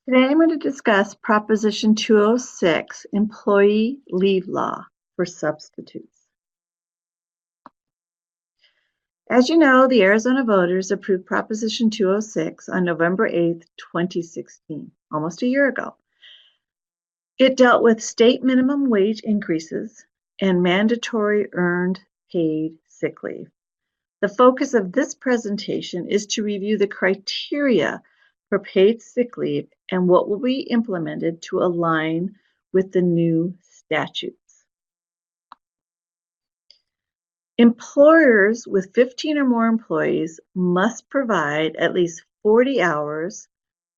Today I'm going to discuss Proposition 206, Employee Leave Law for Substitutes. As you know, the Arizona voters approved Proposition 206 on November 8, 2016, almost a year ago. It dealt with state minimum wage increases and mandatory earned paid sick leave. The focus of this presentation is to review the criteria for paid sick leave and what will be implemented to align with the new statutes. Employers with 15 or more employees must provide at least 40 hours,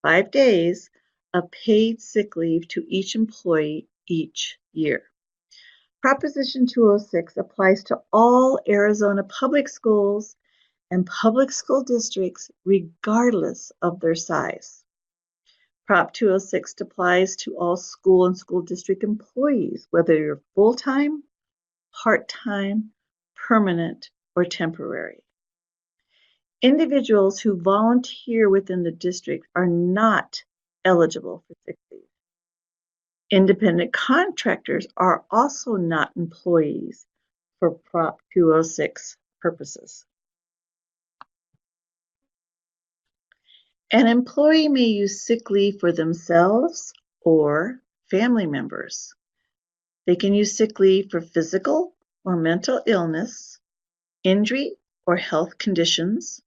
5 days, of paid sick leave to each employee each year. Proposition 206 applies to all Arizona public schools and public school districts regardless of their size. Prop 206 applies to all school and school district employees, whether you're full-time, part-time, permanent, or temporary. Individuals who volunteer within the district are not eligible for sick leave. Independent contractors are also not employees for Prop 206 purposes. An employee may use sick leave for themselves or family members. They can use sick leave for physical or mental illness, injury or health conditions,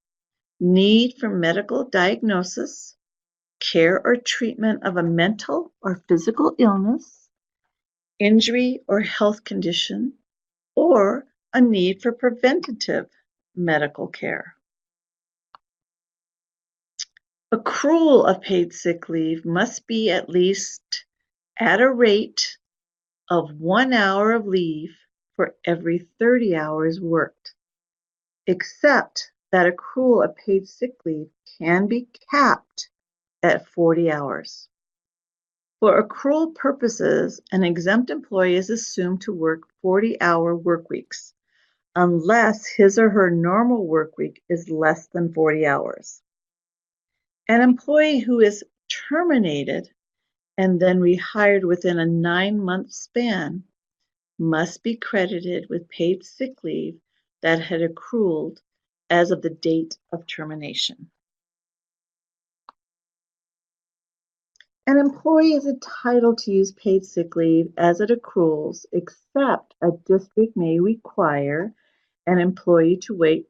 need for medical diagnosis, care or treatment of a mental or physical illness, injury or health condition, or a need for preventative medical care. Accrual of paid sick leave must be at least at a rate of 1 hour of leave for every 30 hours worked, except that accrual of paid sick leave can be capped at 40 hours. For accrual purposes, an exempt employee is assumed to work 40-hour work weeks, unless his or her normal work week is less than 40 hours. An employee who is terminated and then rehired within a 9-month span must be credited with paid sick leave that had accrued as of the date of termination. An employee is entitled to use paid sick leave as it accrues, except a district may require an employee to wait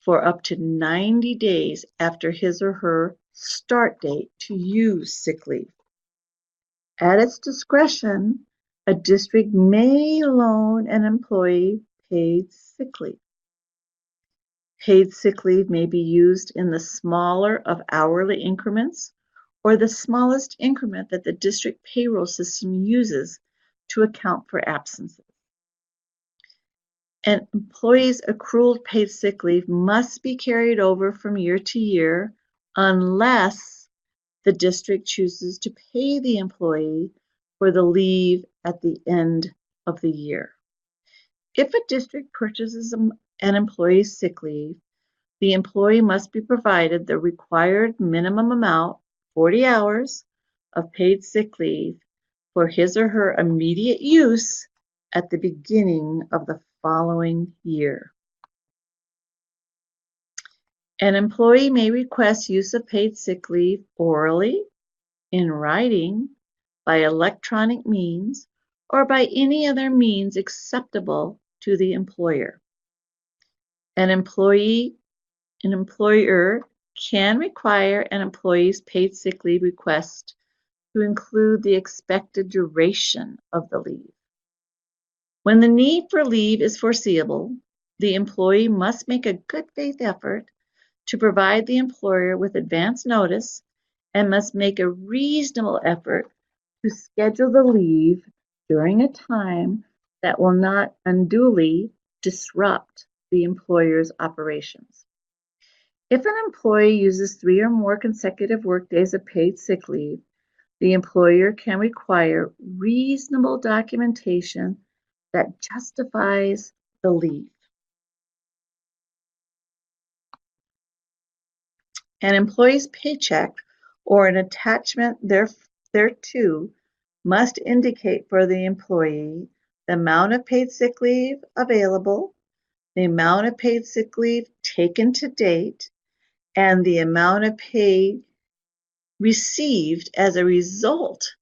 for up to 90 days after his or her start date to use sick leave. At its discretion, a district may loan an employee paid sick leave. Paid sick leave may be used in the smaller of hourly increments or the smallest increment that the district payroll system uses to account for absences. An employee's accrued paid sick leave must be carried over from year to year unless the district chooses to pay the employee for the leave at the end of the year. If a district purchases an employee's sick leave, the employee must be provided the required minimum amount, 40 hours, of paid sick leave for his or her immediate use at the beginning of the following year. An employee may request use of paid sick leave orally, in writing, by electronic means, or by any other means acceptable to the employer. An employer can require an employee's paid sick leave request to include the expected duration of the leave. When the need for leave is foreseeable, the employee must make a good faith effort to provide the employer with advance notice and must make a reasonable effort to schedule the leave during a time that will not unduly disrupt the employer's operations. If an employee uses 3 or more consecutive workdays of paid sick leave, the employer can require reasonable documentation that justifies the leave. An employee's paycheck or an attachment thereto must indicate for the employee the amount of paid sick leave available, the amount of paid sick leave taken to date, and the amount of pay received as a result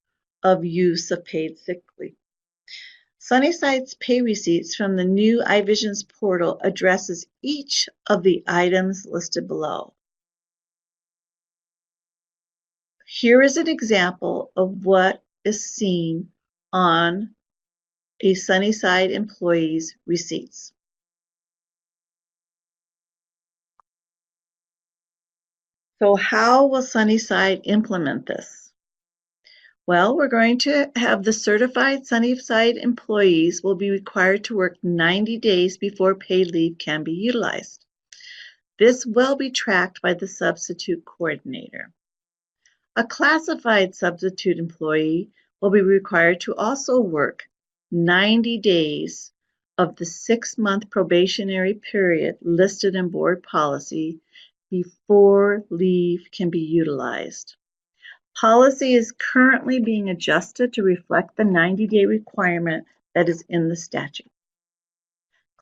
of use of paid sick leave. Sunnyside's pay receipts from the new iVisions portal addresses each of the items listed below. Here is an example of what is seen on a Sunnyside employee's receipts. So how will Sunnyside implement this? Well, we're going to have the certified Sunnyside employees will be required to work 90 days before paid leave can be utilized. This will be tracked by the substitute coordinator. A classified substitute employee will be required to also work 90 days of the 6-month probationary period listed in board policy before leave can be utilized. Policy is currently being adjusted to reflect the 90-day requirement that is in the statute.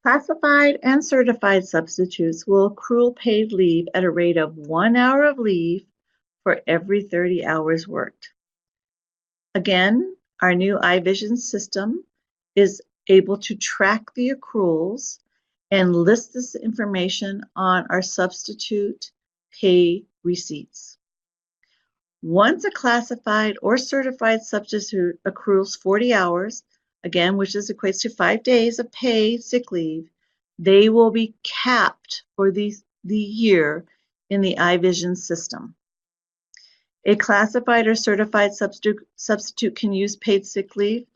Classified and certified substitutes will accrue paid leave at a rate of 1 hour of leave for every 30 hours worked. Again, our new iVision system is able to track the accruals and list this information on our substitute pay receipts. Once a classified or certified substitute accrues 40 hours, again, which equates to 5 days of paid sick leave, they will be capped for the year in the iVision system. A classified or certified substitute can use paid sick leave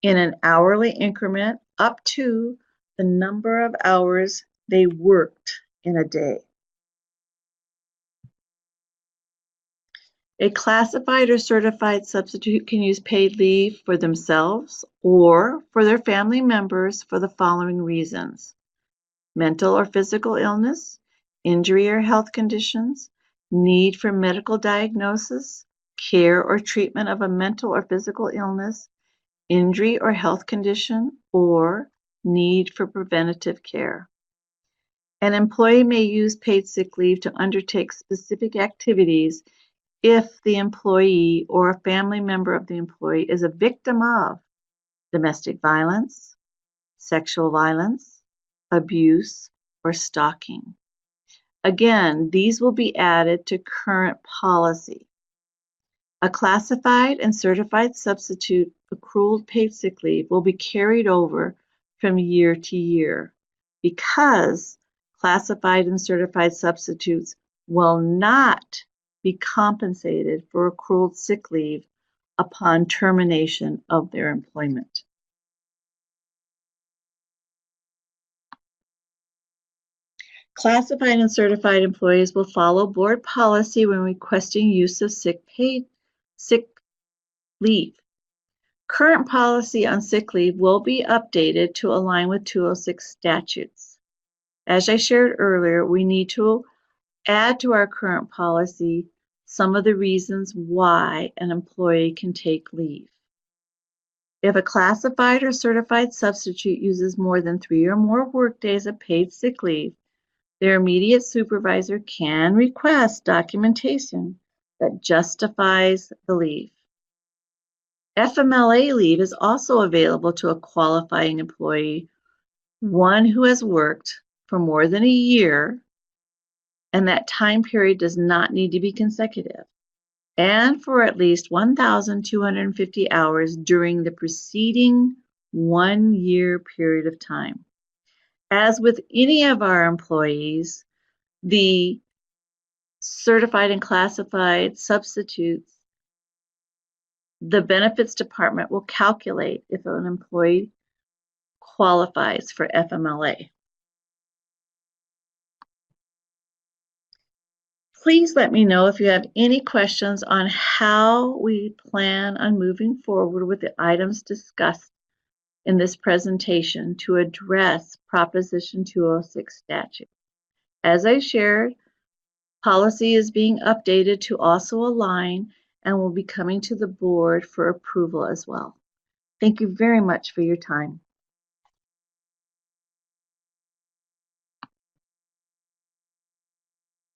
in an hourly increment up to the number of hours they worked in a day. A classified or certified substitute can use paid leave for themselves or for their family members for the following reasons: mental or physical illness, injury or health conditions, need for medical diagnosis, care or treatment of a mental or physical illness, injury or health condition, or need for preventative care. An employee may use paid sick leave to undertake specific activities if the employee or a family member of the employee is a victim of domestic violence, sexual violence, abuse, or stalking. Again, these will be added to current policy. A classified and certified substitute accrued paid sick leave will be carried over from year to year because classified and certified substitutes will not be compensated for accrued sick leave upon termination of their employment. Classified and certified employees will follow board policy when requesting use of sick leave. Current policy on sick leave will be updated to align with 206 statutes. As I shared earlier, we need to add to our current policy some of the reasons why an employee can take leave. If a classified or certified substitute uses more than 3 or more workdays of paid sick leave, their immediate supervisor can request documentation that justifies the leave. FMLA leave is also available to a qualifying employee, one who has worked for more than a year, and that time period does not need to be consecutive, and for at least 1,250 hours during the preceding 1-year period of time. As with any of our employees, the certified and classified substitutes, the benefits department will calculate if an employee qualifies for FMLA. Please let me know if you have any questions on how we plan on moving forward with the items discussed in this presentation to address Proposition 206 statute. As I shared, Policy is being updated to also align and will be coming to the board for approval as well. Thank you very much for your time.